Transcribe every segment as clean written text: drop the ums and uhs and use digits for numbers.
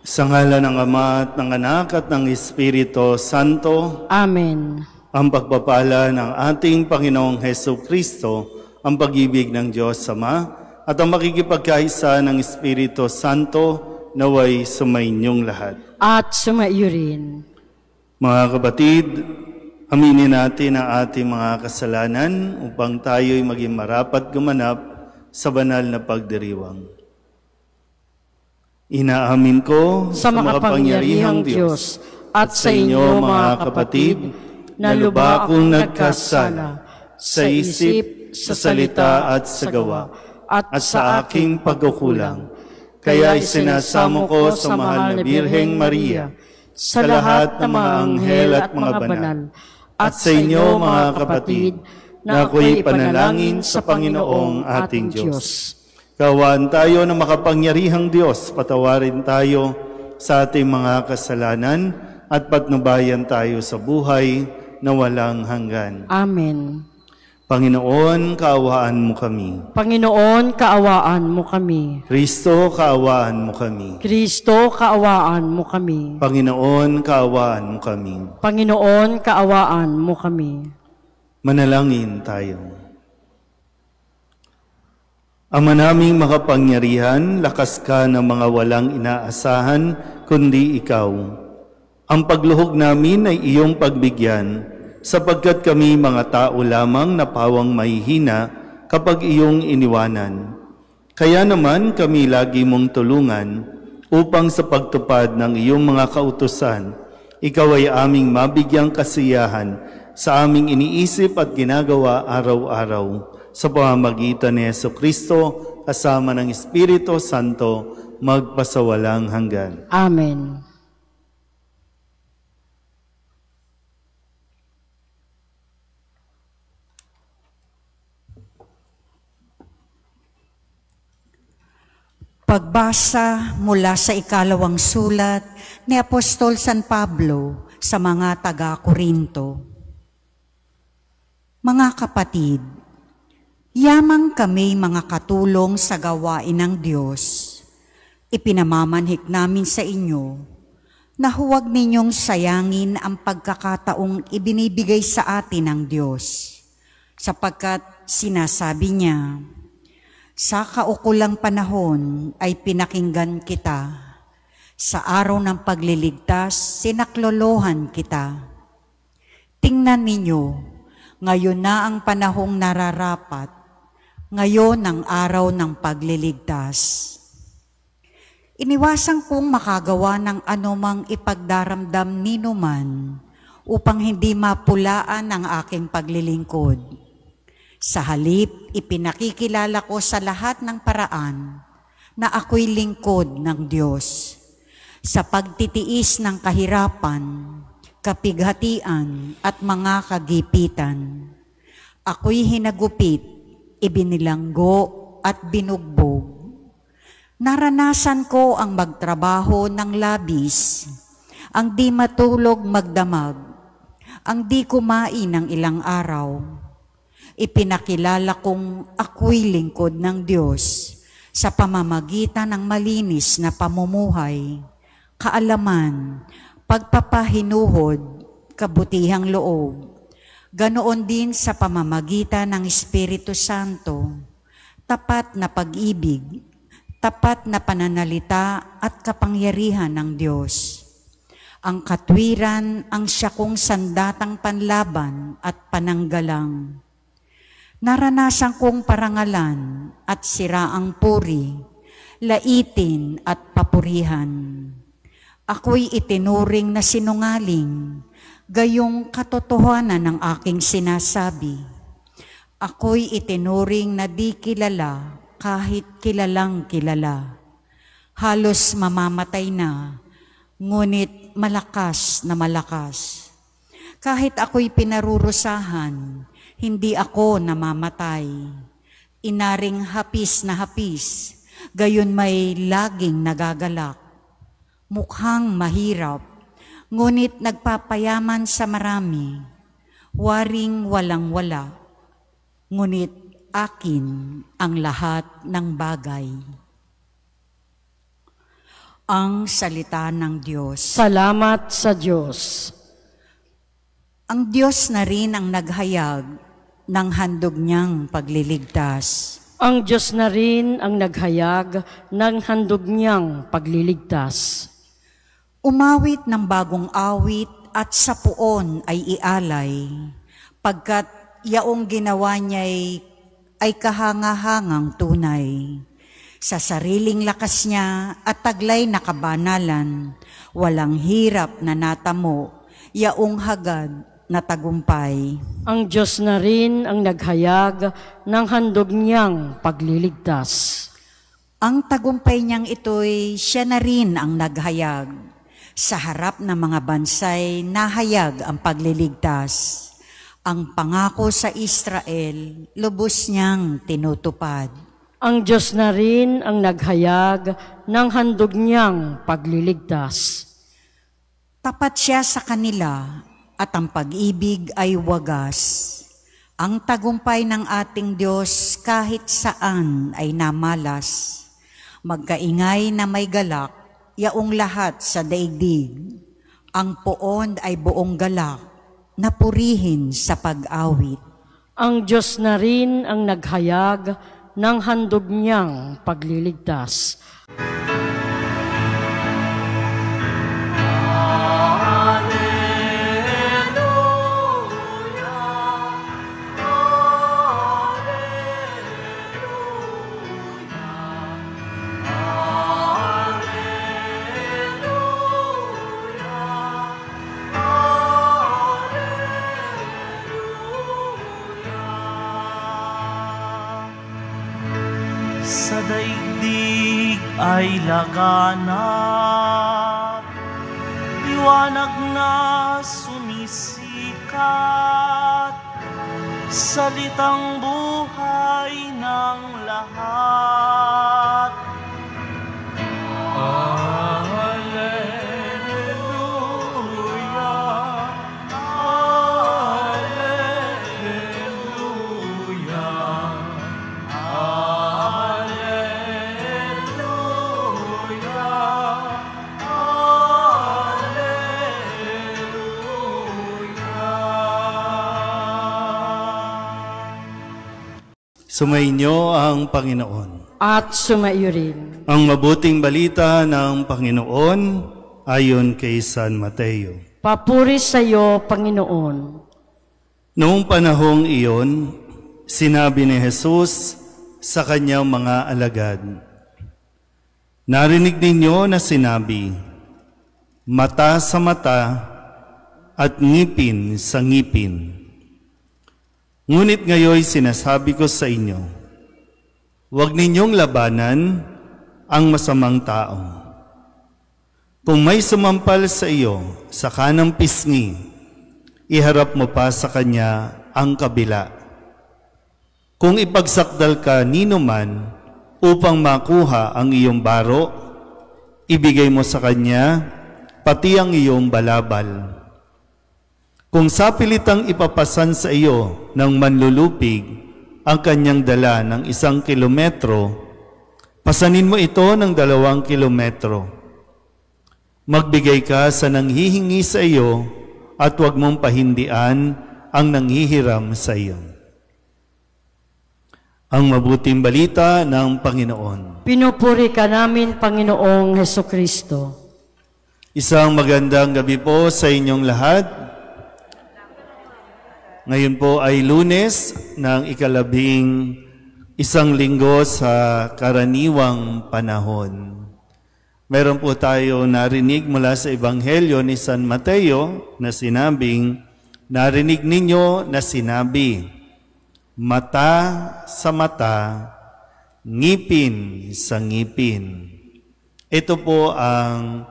Sa ngalan ng Ama at ng Anak at ng Espiritu Santo. Amen. Ang pagpapala ng ating Panginoong Hesukristo, ang pag-ibig ng Diyos Ama, at ang makikipagkaisa ng Espiritu Santo naway sumainyong lahat. At sumaiyo rin. Mga kapatid, aminin natin ang ating mga kasalanan upang tayo'y maging marapat gumanap sa banal na pagdiriwang. Inaamin ko sa makapangyarihang Diyos at sa inyo mga kapatid na lubha akong nagkasala sa isip, sa salita at sa gawa at sa aking pagkukulang. Kaya isinasamo ko sa mahal na Birheng Maria, sa lahat ng mga anghel at mga banal, at sa inyo mga kapatid na ako'y panalangin sa Panginoong ating Diyos. Kaawaan tayo ng makapangyarihang Diyos, patawarin tayo sa ating mga kasalanan at patnubayan tayo sa buhay na walang hanggan. Amen. Panginoon, kaawaan mo kami. Panginoon, kaawaan mo kami. Kristo, kaawaan mo kami. Kristo, kaawaan mo kami. Panginoon, kaawaan mo kami. Panginoon, kaawaan mo kami. Manalangin tayo. Ama naming makapangyarihan, lakas ka ng mga walang inaasahan, kundi ikaw. Ang pagluhog namin ay iyong pagbigyan, sapagkat kami mga tao lamang na pawang mahihina kapag iyong iniwanan. Kaya naman kami lagi mong tulungan upang sa pagtupad ng iyong mga kautusan, ikaw ay aming mabigyang kasiyahan sa aming iniisip at ginagawa araw-araw. Sa pamamagitan ni Jesucristo, kasama ng Espiritu Santo, magpasawalang hanggan. Amen. Pagbasa mula sa ikalawang sulat ni Apostol San Pablo sa mga taga-Korinto. Mga kapatid, yamang kami mga katulong sa gawain ng Diyos. Ipinamamanhik namin sa inyo na huwag ninyong sayangin ang pagkakataong ibinibigay sa atin ng Diyos, sapagkat sinasabi niya, sa kaukulang panahon ay pinakinggan kita, sa araw ng pagliligtas sinaklolohan kita. Tingnan ninyo, ngayon na ang panahong nararapat, ngayon ang araw ng pagliligtas. Iniwasan kong makagawa ng anumang ipagdaramdam ninuman upang hindi mapulaan ang aking paglilingkod. Sa halip, ipinakikilala ko sa lahat ng paraan na ako'y lingkod ng Diyos. Sa pagtitiis ng kahirapan, kapighatian at mga kagipitan, ako'y hinagupit, ibinilanggo at binugbog. Naranasan ko ang magtrabaho ng labis, ang di matulog magdamag, ang di kumain ng ilang araw. Ipinakilala kong ako'y lingkod ng Diyos sa pamamagitan ng malinis na pamumuhay, kaalaman, pagpapahinuhod, kabutihang loob. Ganoon din sa pamamagitan ng Espiritu Santo, tapat na pag-ibig, tapat na pananalita at kapangyarihan ng Diyos. Ang katwiran ang siya kong sandatang panlaban at pananggalang. Naranasan kong parangalan at siraang puri, laitin at papurihan. Ako'y itinuring na sinungaling, gayong katotohanan ng aking sinasabi. Ako'y itinuring na di kilala kahit kilalang kilala. Halos mamamatay na, ngunit malakas na malakas. Kahit ako'y pinarurusahan, hindi ako namamatay. Inaring hapis na hapis, gayon may laging nagagalak. Mukhang mahirap, ngunit nagpapayaman sa marami. Waring walang-wala, ngunit akin ang lahat ng bagay. Ang salita ng Diyos. Salamat sa Diyos. Ang Diyos na rin ang naghayag ng handog niyang pagliligtas. Ang Diyos na rin ang naghayag ng handog niyang pagliligtas. Umawit ng bagong awit at sa puon ay ialay, pagkat yaong ginawa niya'y ay kahangahangang tunay. Sa sariling lakas niya at taglay na kabanalan, walang hirap na natamo, yaong hagad na tagumpay. Ang Diyos na rin ang naghayag ng handog niyang pagliligtas. Ang tagumpay niyang ito'y siya na rin ang naghayag. Sa harap ng mga bansay, nahayag ang pagliligtas. Ang pangako sa Israel, lubos niyang tinutupad. Ang Diyos na rin ang naghayag ng handog niyang pagliligtas. Tapat siya sa kanila at ang pag-ibig ay wagas. Ang tagumpay ng ating Diyos kahit saan ay namalas. Magkaingay na may galak, yaong lahat sa daigdig. Ang poon ay buong galak, napurihin sa pag-awit. Ang Diyos na rin ang naghayag ng handog niyang pagliligtas. Sa daigdig ay laganap, liwanag na sumisikat, salitang buhay ng lahat. Sumainyo ang Panginoon. At sumaiyo rin. Ang mabuting balita ng Panginoon ayon kay San Mateo. Papuri sa iyo, Panginoon. Noong panahong iyon, sinabi ni Jesus sa kanyang mga alagad, "Narinig ninyo na sinabi, mata sa mata at ngipin sa ngipin. Ngunit ngayon sinasabi ko sa inyo, huwag ninyong labanan ang masamang tao. Kung may sumampal sa iyo sa kanang pisngi, iharap mo pa sa kanya ang kabila. Kung ipagsakdal ka nino man upang makuha ang iyong baro, ibigay mo sa kanya pati ang iyong balabal. Kung sapilitang ipapasan sa iyo ng manlulupig ang kanyang dala ng 1 kilometro, pasanin mo ito ng 2 kilometro. Magbigay ka sa nanghihingi sa iyo at huwag mong pahindian ang nanghihiram sa iyo." Ang mabuting balita ng Panginoon. Pinupuri ka namin, Panginoong Hesukristo. Isang magandang gabi po sa inyong lahat. Ngayon po ay Lunes ng ika-11 linggo sa karaniwang panahon. Meron po tayo narinig mula sa Ebanghelyo ni San Mateo na sinabing, narinig ninyo na sinabi, mata sa mata, ngipin sa ngipin. Ito po ang,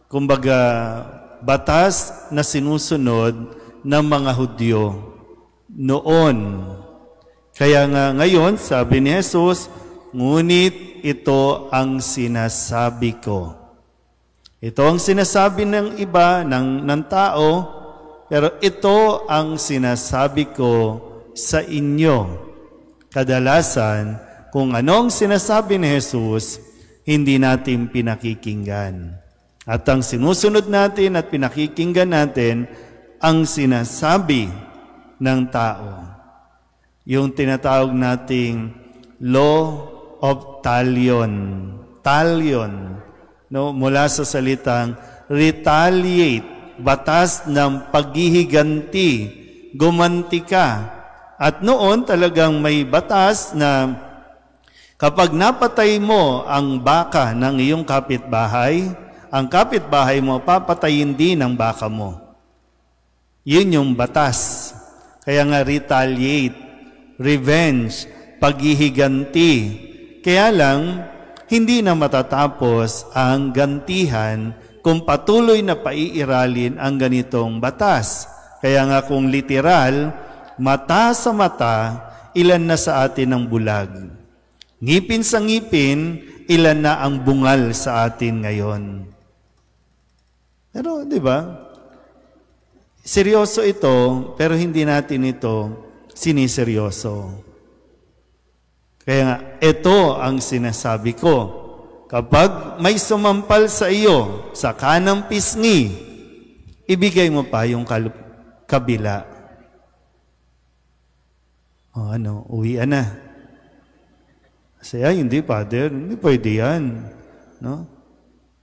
kumbaga, batas na sinusunod ng mga Hudyo noon. Kaya nga ngayon, sabi ni Jesus, ngunit ito ang sinasabi ko. Ito ang sinasabi ng iba, ng tao, pero ito ang sinasabi ko sa inyo. Kadalasan, kung anong sinasabi ni Jesus, hindi natin pinakikinggan. At ang sinusunod natin at pinakikinggan natin, ang sinasabi ng tao. Yung tinatawag nating law of talion. Talion, no? Mula sa salitang retaliate, batas ng paghihiganti, gumanti ka. At noon talagang may batas na kapag napatay mo ang baka ng iyong kapitbahay, ang kapitbahay mo papatayin din ang baka mo. Yun yung batas. Kaya nga retaliate, revenge, paghihiganti. Kaya lang, hindi na matatapos ang gantihan kung patuloy na paiiralin ang ganitong batas. Kaya nga kung literal, mata sa mata, ilan na sa atin ang bulag. Ngipin sa ngipin, ilan na ang bungal sa atin ngayon. Pero, di ba? Seryoso ito, pero hindi natin ito siniseryoso. Kaya nga, ito ang sinasabi ko. Kapag may sumampal sa iyo sa kanang pisngi, ibigay mo pa yung kabila. O uwian na. Kasi hindi, Father, hindi pwede yan. No?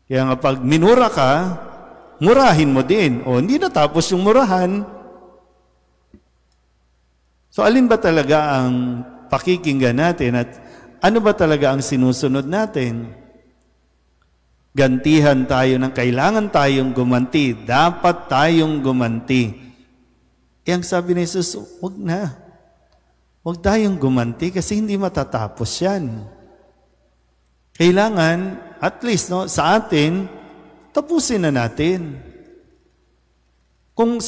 Kaya nga pag minura ka, murahin mo din. O hindi natapos yung murahan. So alin ba talaga ang pakikinggan natin at ano ba talaga ang sinusunod natin? Gantihan tayo ng kailangan tayong gumanti. Dapat tayong gumanti. Ang sabi ni Jesus, huwag na. Huwag tayong gumanti kasi hindi matatapos yan. Kailangan, at least sa atin, tapusin na natin. Kung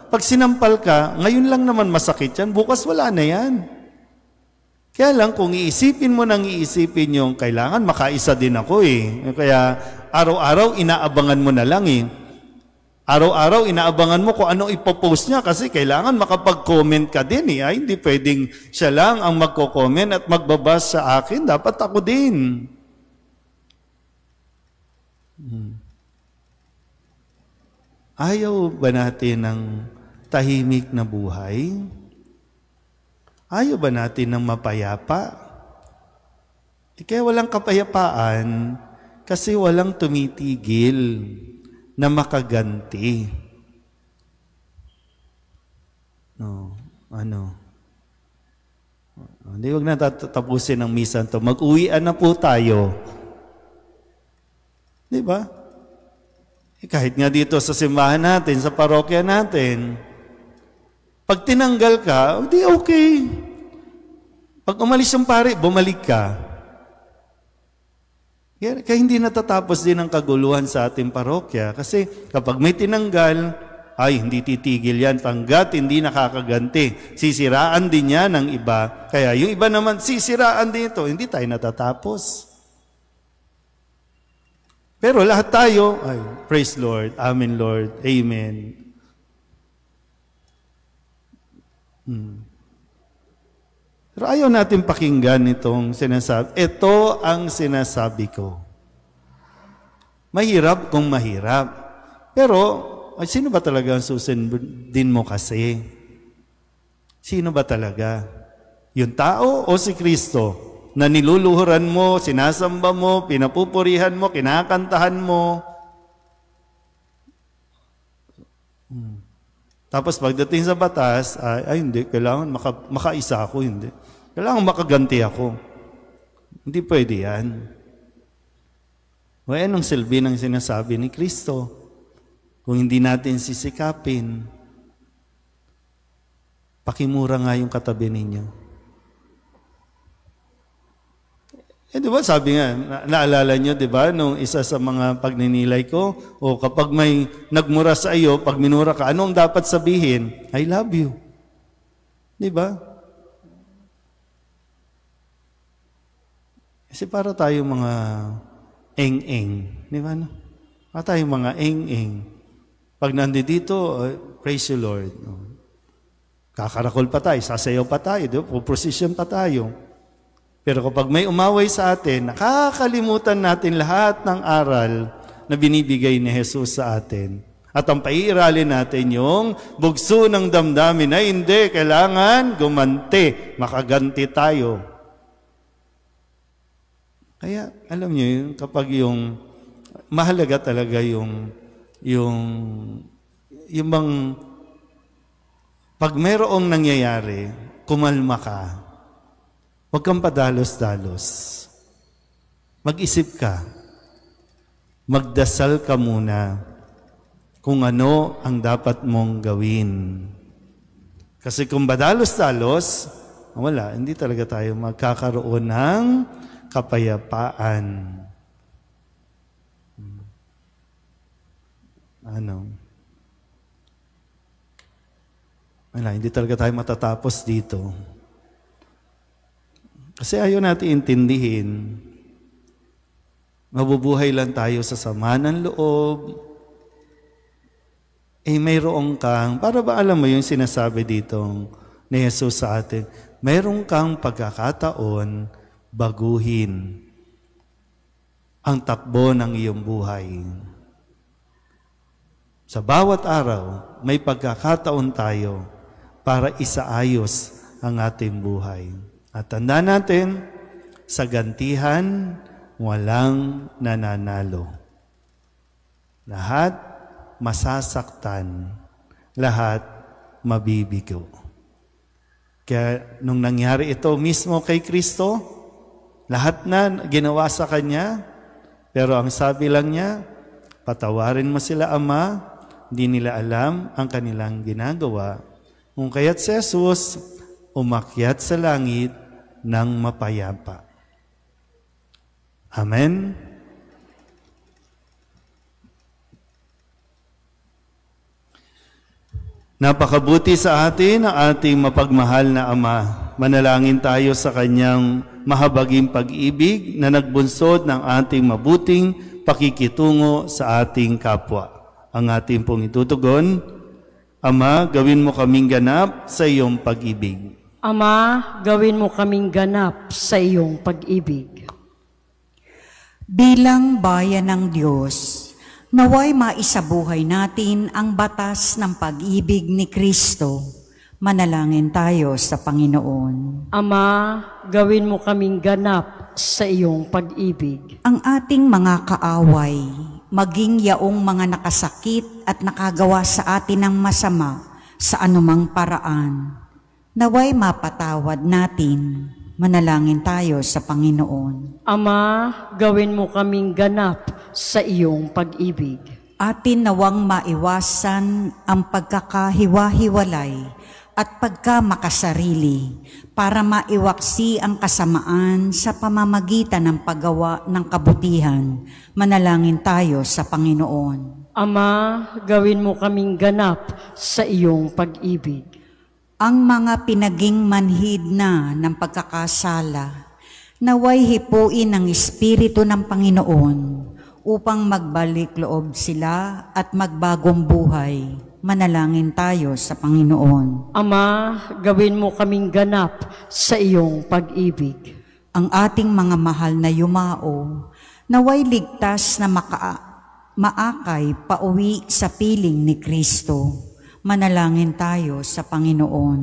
pag sinampal ka, ngayon lang naman masakit yan, bukas wala na yan. Kaya lang, kung iisipin mo nang iisipin yung kailangan, makaisa din ako Kaya araw-araw, inaabangan mo na lang Araw-araw, inaabangan mo kung ano ipopost niya kasi kailangan makapag-comment ka din Ay, hindi pwedeng siya lang ang magko-comment at magbabas sa akin. Dapat ako din. Ayaw ba natin ng tahimik na buhay? Ayaw ba natin ng mapayapa? Kaya walang kapayapaan kasi walang tumitigil na makaganti. Hindi, wag na tatapusin ang misa to. Mag-uwian na po tayo. Di ba? Kahit nga dito sa simbahan natin, sa parokya natin, pag tinanggal ka, di okay. Pag umalis yung pare, bumalik ka. Kaya hindi natatapos din ang kaguluhan sa ating parokya. Kasi kapag may tinanggal, ay hindi titigil yan. Hanggat hindi nakakaganti. Sisiraan din yan ng iba. Kaya yung iba naman, sisiraan din ito. Hindi tayo natatapos. Pero lahat tayo, ay, praise Lord, Amen Lord, Amen. Pero ayaw natin pakinggan itong sinasabi. Ito ang sinasabi ko. Mahirap kung mahirap. Pero, sino ba talaga ang susundin mo kasi? Sino ba talaga? Yung tao o si Kristo? Na niluluhuran mo, sinasamba mo, pinapupurihan mo, kinakantahan mo. Tapos pagdating sa batas, ay hindi, kailangan makaisa ako, hindi. Kailangan makaganti ako. Hindi pwede yan. O anong silbi ng sinasabi ni Kristo? Kung hindi natin sisikapin, pakimura nga yung katabi ninyo. Di ba sabi nga, naalala nyo, di ba, nung isa sa mga pagninilay ko, o kapag may nagmura sa iyo, pag minura ka, anong dapat sabihin? I love you. Di ba? Kasi para tayong mga eng-eng. Di ba? No? Para tayong mga eng-eng. Pag nandito, praise you Lord. Kakarakol pa tayo, sasayaw pa tayo, puprosesyon pa tayo. Pero kapag may umaway sa atin, nakakalimutan natin lahat ng aral na binibigay ni Jesus sa atin. At ang paiiralin natin yung bugso ng damdamin na hindi, kailangan gumanti, makaganti tayo. Kaya, alam niyo yun, kapag yung mahalaga talaga yung bang pag mayroong nangyayari, kumalma ka. Huwag kang padalos-dalos. Mag-isip ka. Magdasal ka muna kung ano ang dapat mong gawin. Kasi kung badalos-dalos, wala, hindi talaga tayo magkakaroon ng kapayapaan. Wala, hindi talaga tayo matatapos dito. Kasi ayaw natin intindihin. Mabubuhay lang tayo sa sama ng loob. Mayroong kang, para ba alam mo yung sinasabi dito ni Jesus sa atin, mayroong kang pagkakataon baguhin ang takbo ng iyong buhay. Sa bawat araw, may pagkakataon tayo para isaayos ang ating buhay. At tandaan natin, sa gantihan, walang nananalo. Lahat masasaktan, lahat mabibigo. Kaya nung nangyari ito mismo kay Kristo, lahat na ginawa sa Kanya, pero ang sabi lang niya, patawarin mo sila, Ama, hindi nila alam ang kanilang ginagawa. Kung kaya't si Jesus, umakyat sa langit ng mapayapa. Amen? Napakabuti sa atin ang ating mapagmahal na Ama. Manalangin tayo sa Kanyang mahabaging pag-ibig na nagbunsod ng ating mabuting pakikitungo sa ating kapwa. Ang ating pong itutugon, Ama, gawin mo kaming ganap sa iyong pag-ibig. Ama, gawin mo kaming ganap sa iyong pag-ibig. Bilang bayan ng Diyos, naway maisabuhay natin ang batas ng pag-ibig ni Kristo. Manalangin tayo sa Panginoon. Ama, gawin mo kaming ganap sa iyong pag-ibig. Ang ating mga kaaway, maging yaong mga nakasakit at nakagawa sa atin ng masama sa anumang paraan, naway mapatawad natin. Manalangin tayo sa Panginoon. Ama, gawin mo kaming ganap sa iyong pag-ibig. Atin nawang maiwasan ang pagkakahiwa-hiwalay at pagkamakasarili para maiwaksi ang kasamaan sa pamamagitan ng paggawa ng kabutihan. Manalangin tayo sa Panginoon. Ama, gawin mo kaming ganap sa iyong pag-ibig. Ang mga pinaging manhid na ng pagkakasala, naway hipuin ng Espiritu ng Panginoon upang magbalik loob sila at magbagong buhay. Manalangin tayo sa Panginoon. Ama, gawin mo kaming ganap sa iyong pag-ibig. Ang ating mga mahal na yumao, naway ligtas na maakay pauwi sa piling ni Kristo. Manalangin tayo sa Panginoon.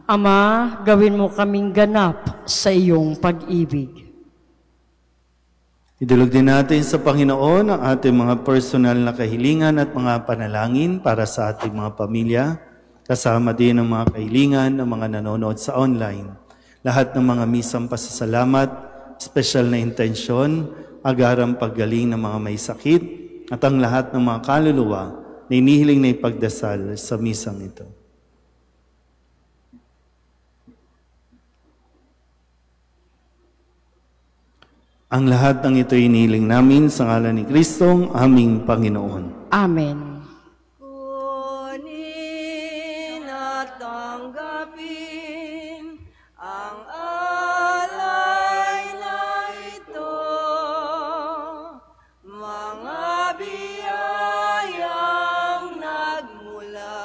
Ama, gawin mo kaming ganap sa iyong pag-ibig. Idulog din natin sa Panginoon ang ating mga personal na kahilingan at mga panalangin para sa ating mga pamilya, kasama din ang mga kahilingan ng mga nanonood sa online. Lahat ng mga misang pasasalamat, special na intensyon, agarang paggaling ng mga may sakit, at ang lahat ng mga kaluluwa na inihiling na ipagdasal sa misang ito. Ang lahat ng ito inihiling namin sa ngalan ni Kristong aming Panginoon. Amen. Kunin at tanggapin ang alay na ito, mga biyayang nagmula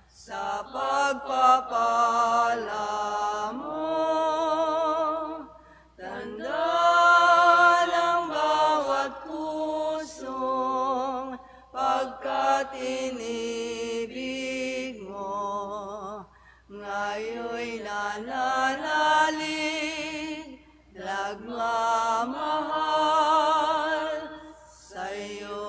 sa pagpapala mo. at inibig mo, ngayon'y nananalig, nagmamahal sa'yo.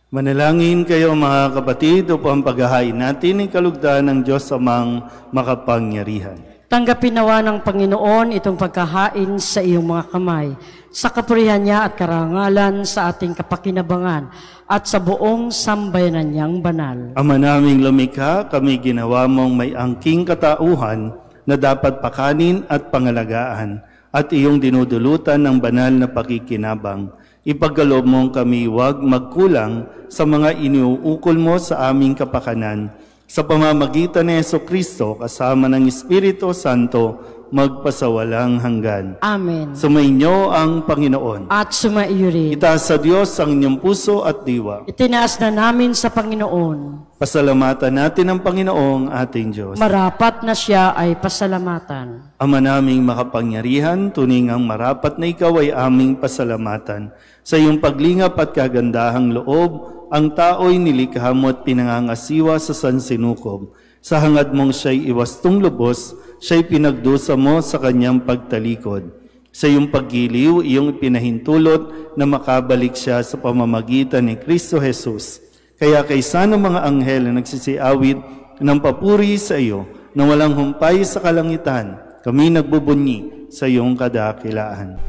Manalangin kayo mga kapatid upang paghahain natin ang kalugdan ng Diyos Amang makapangyarihan. Tanggapin nawa ng Panginoon itong pagkahain sa iyong mga kamay, sa kapurihan niya at karangalan sa ating kapakinabangan at sa buong sambayanan niyang banal. Ama naming lumikha, kami ginawa mong may angking katauhan na dapat pakanin at pangalagaan at iyong dinudulutan ng banal na pakikinabang. Ipagkaloob mong kami huwag magkulang sa mga iniuukol mo sa aming kapakanan. Sa pamamagitan ni Jesucristo kasama ng Espiritu Santo, magpasawalang hanggan. Amen. Sumainyo ang Panginoon. At sumaiyo rin. Itaas sa Diyos ang inyong puso at diwa. Itinaas na namin sa Panginoon. Pasalamatan natin ang Panginoong ating Diyos. Marapat na siya ay pasalamatan. Ama naming makapangyarihan, tuning ang marapat na ikaw ay aming pasalamatan. Sa iyong paglingap at kagandahang loob, ang tao'y nilikha mo at pinangangasiwa sa sansinukob. Sa hangad mong siya'y iwastong lubos, siya'y pinagdusa mo sa kanyang pagtalikod. Sa iyong paggiliw, iyong pinahintulot na makabalik siya sa pamamagitan ni Kristo Jesus. Kaya kaysa ng mga anghel na nagsisiawit ng papuri sa iyo, na walang humpay sa kalangitan, kami nagbubunyi sa iyong kadakilaan.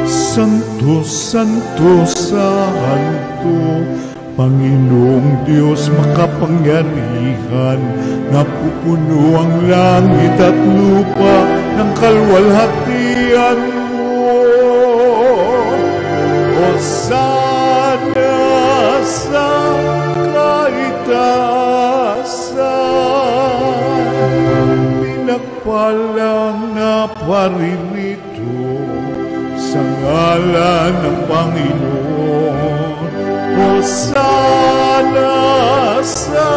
Santo, Santo, Santo, Panginoong Diyos makapangyarihan, napupuno ang langit at lupa ng kalwalhatian mo. Hosana sa kaitaasan, pinagpalang na paririto sa ngalan ng Panginoon. Hosana sa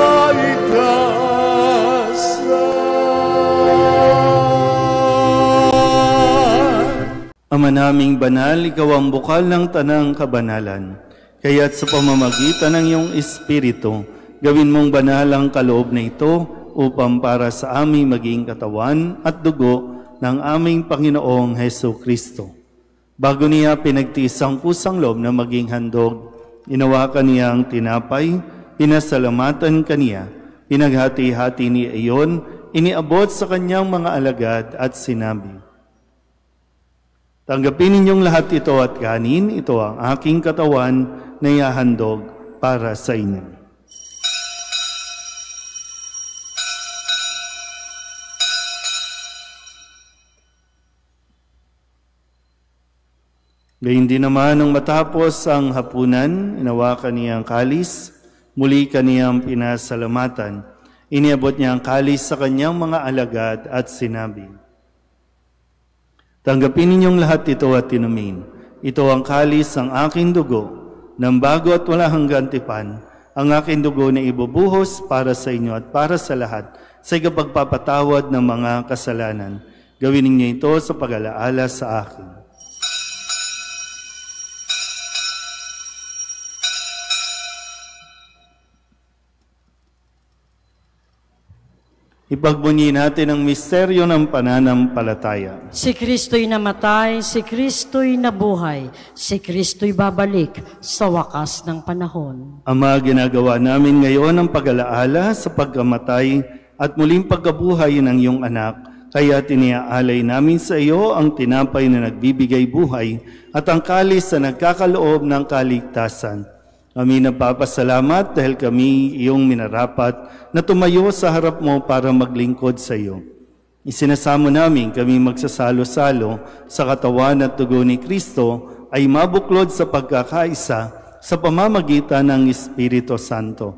kaitaasan. Ama naming banal, ikaw ang bukal ng tanang kabanalan. Kaya't sa pamamagitan ng iyong Espiritu, gawin mong banal ang kaloob na ito upang para sa aming maging katawan at dugo ng aming Panginoong Jesucristo. Bago niya pinagtiis ang kusang loob na maging handog, inawakan niya ang tinapay, pinasalamatan kaniya, pinaghati-hati niya iyon, iniabot sa kanyang mga alagad at sinabi, "Tanggapin ninyong lahat ito at kanin, ito ang aking katawan na ihahandog para sa inyo." Gayun din naman nung matapos ang hapunan, inawakan niya ang kalis, muli kaniyang pinasalamatan. Iniabot niya ang kalis sa kanyang mga alagad at sinabi, "Tanggapin ninyong lahat ito at inumin. Ito ang kalis ng aking dugo, ng bago at wala hanggang tipan, ang aking dugo na ibubuhos para sa inyo at para sa lahat, sa ikapagpapatawad ng mga kasalanan. Gawin ninyo ito sa pag-alaala sa akin." Ipagbunyi natin ang misteryo ng pananampalataya. Si Kristo'y namatay, si Kristo'y nabuhay, si Kristo'y babalik sa wakas ng panahon. Ama, ginagawa namin ngayon ang pag-alaala sa pagkamatay at muling pagkabuhay ng iyong anak. Kaya tiniaalay namin sa iyo ang tinapay na nagbibigay buhay at ang kalis na nagkakaloob ng kaligtasan. Kami nagpapasalamat dahil kami iyong minarapat na tumayo sa harap mo para maglingkod sa iyo. Isinasamo namin kami magsasalo-salo sa katawan at dugo ni Kristo ay mabuklod sa pagkakaisa sa pamamagitan ng Espiritu Santo.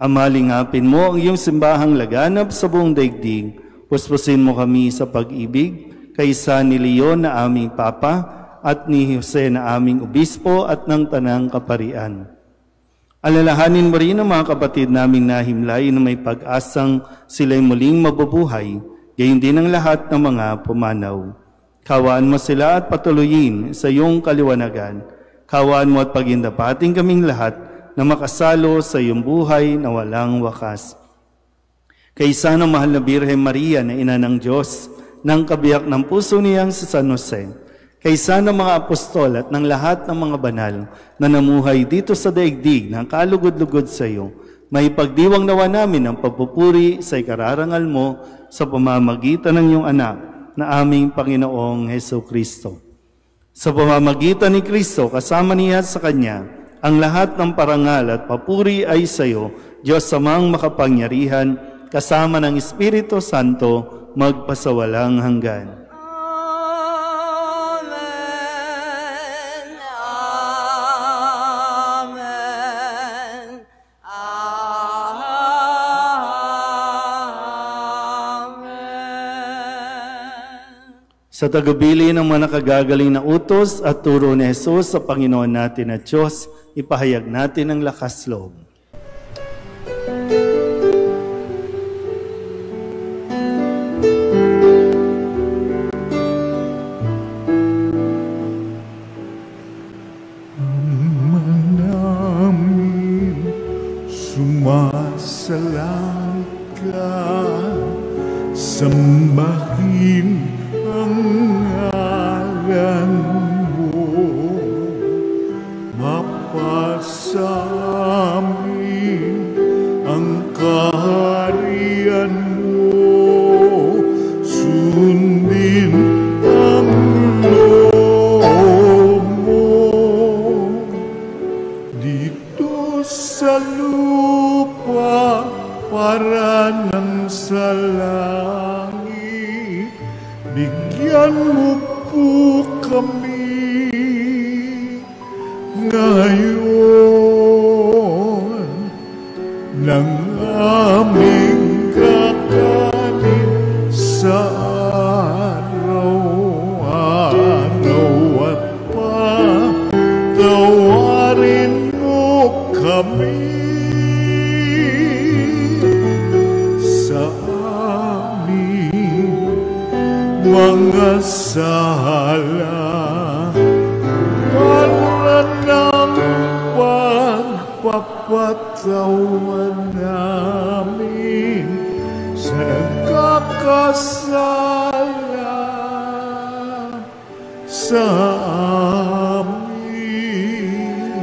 Ama, lingapin mo ang iyong simbahang laganap sa buong daigdig. Puspusin mo kami sa pag-ibig kaysa ni Leon na aming Papa at ni Jose na aming obispo at ng tanang kaparian. Alalahanin mo rin ang mga kapatid naming nahimlay na may pag-asang sila'y muling mabubuhay, gayon din ang lahat ng mga pumanaw. Kawaan mo sila at patuloyin sa iyong kaliwanagan. Kawaan mo at pagindapating kaming lahat na makasalo sa iyong buhay na walang wakas. Kaysa ng mahal na Birhen Maria na ina ng Diyos, ng kabiyak ng puso niyang si San Jose, kaysa ng mga apostol at ng lahat ng mga banal na namuhay dito sa daigdig ng kalugod-lugod sa iyo, may pagdiwang nawa namin ang pagpupuri sa ikararangal mo sa pamamagitan ng iyong anak na aming Panginoong Hesukristo. Sa pamamagitan ni Kristo, kasama niya sa Kanya, ang lahat ng parangal at papuri ay sa iyo, Diyos Amang makapangyarihan, kasama ng Espiritu Santo, magpasawalang hanggan. Amen. Amen. Amen. Sa tagubilin ng mga nakagagaling na utos at turo ni Jesus sa Panginoon natin at Diyos, ipahayag natin ang lakas loob. Sumasalang ka, sambahin ang ngalan mo, mapasamin ang kaharian mo, sundin ang loob mo dito sa lupa para nang sa langit. Bigyan mo po kami ngayon ng aming kakanin sa araw-araw at patawarin mo kami sa aming mga sala para ng pagpapatawan namin sa nagkakasala sa amin,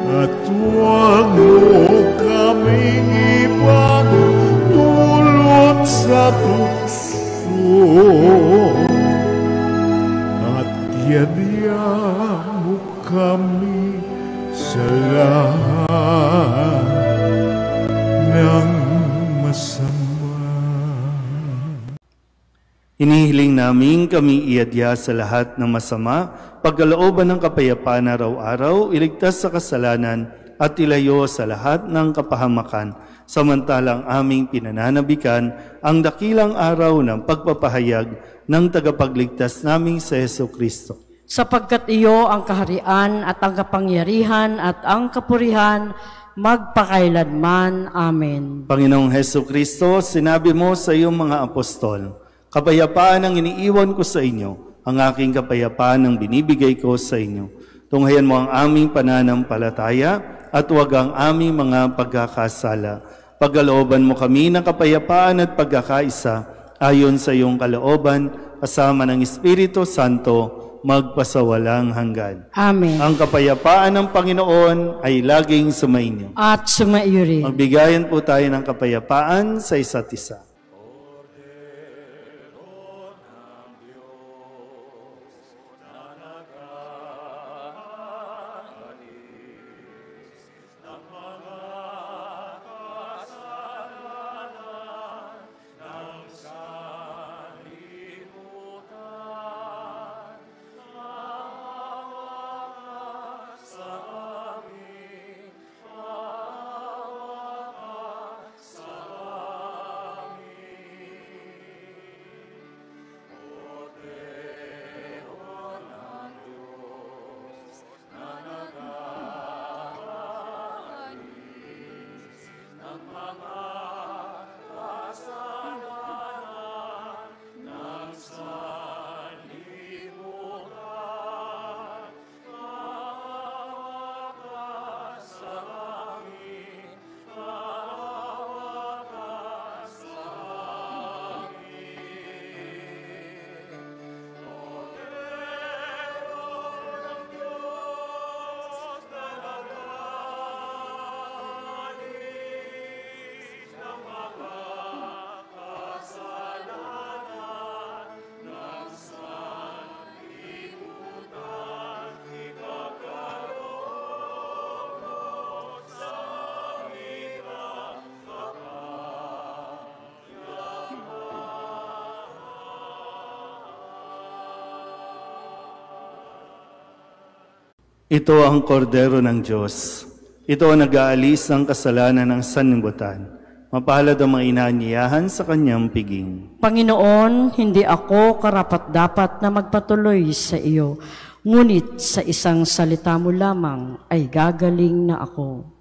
at huwag mo kaming ipagdulot sa tukso, at yadya mo kami sa lahat ng masama. Hinihiling namin kami iadya sa lahat ng masama, pagkalooban ng kapayapaan araw-araw, iligtas sa kasalanan at ilayo sa lahat ng kapahamakan, samantalang aming pinananabikan ang dakilang araw ng pagpapahayag ng tagapagligtas naming sa Hesukristo. Sapagkat iyo ang kaharian at ang kapangyarihan at ang kapurihan magpakailanman. Amen. Panginoong Hesukristo, sinabi mo sa iyong mga apostol, kapayapaan ang iniiwan ko sa inyo, ang aking kapayapaan ang binibigay ko sa inyo. Tunghayan mo ang aming pananampalataya at huwag ang aming mga pagkakasala. Pagkalooban mo kami ng kapayapaan at pagkakaisa ayon sa iyong kalooban, kasama ng Espiritu Santo, magpasawalang hanggan. Amen. Ang kapayapaan ng Panginoon ay laging sumainyo. At sumaiyo rin. Magbigayan po tayo ng kapayapaan sa isa't isa. Ito ang kordero ng Diyos. Ito ang nag-aalis ng kasalanan ng sanlibutan. Mapalad ang mga inaanyayahan sa kanyang piging. Panginoon, hindi ako karapat-dapat na magpatuloy sa iyo, ngunit sa isang salita mo lamang ay gagaling na ako.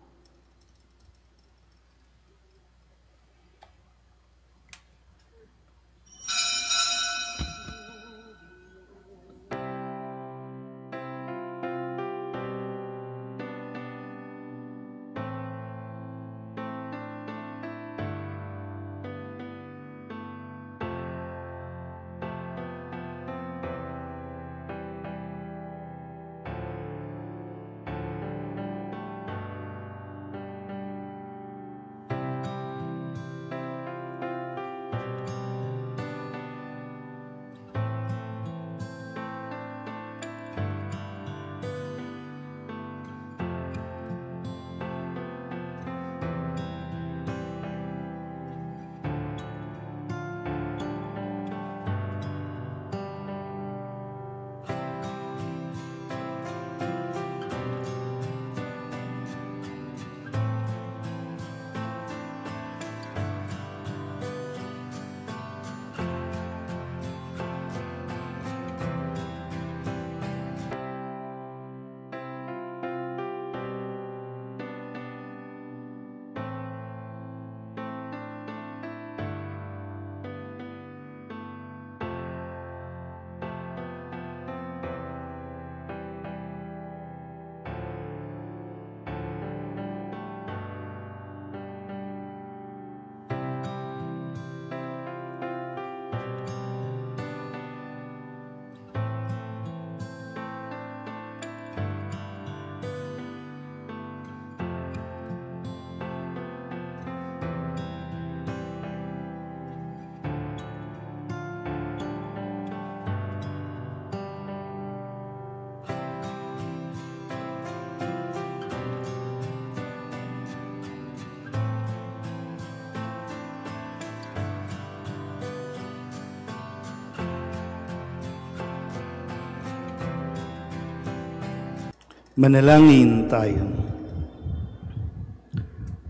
Manalangin tayo.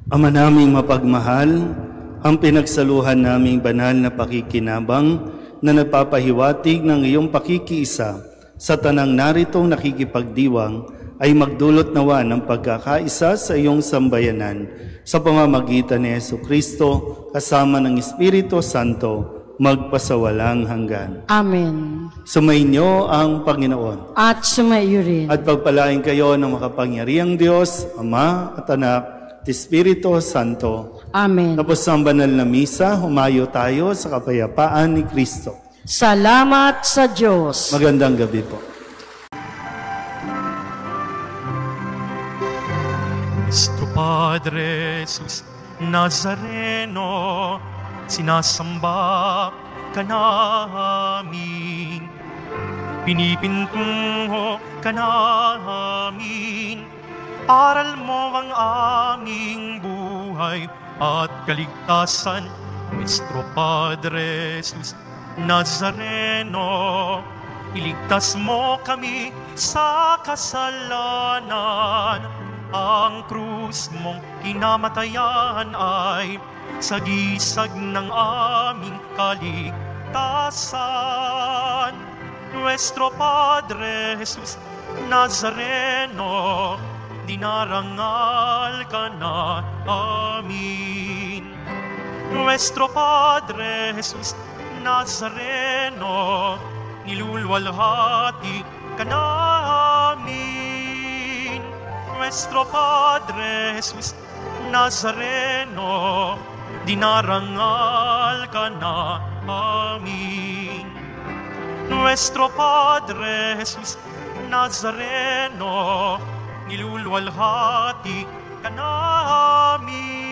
Ama naming mapagmahal, ang pinagsaluhan naming banal na pakikinabang na nagpapahiwatig ng iyong pakikiisa sa tanang naritong nakikipagdiwang ay magdulot nawa ng pagkakaisa sa iyong sambayanan sa pamamagitan ni Jesucristo kasama ng Espiritu Santo magpasawalang hanggan. Amen. Sumainyo ang Panginoon. At sumaiyo rin. At pagpalain kayo ng makapangyarihang Diyos, Ama at Anak, at Espiritu Santo. Amen. Tapos ang banal na misa, humayo tayo sa kapayapaan ni Kristo. Salamat sa Diyos. Magandang gabi po. Cristo Padre Jesus Nazareno, sinasamba ka namin, pinipintungo ka namin, aral mo ang aming buhay at kaligtasan. Nuestro Padre Jesus Nazareno, iligtas mo kami sa kasalanan. Ang krus mong kinamatayan ay sagisag ng aming kaligtasan. Nuestro Padre Jesus Nazareno, dinarangal ka na amin. Nuestro Padre Jesus Nazareno, nilulwalhati ka na amin. Nuestro Padre Jesus Nazareno, dinarangal ka na amin. Nuestro Padre Jesus Nazareno, nilulwalhati ka na amin.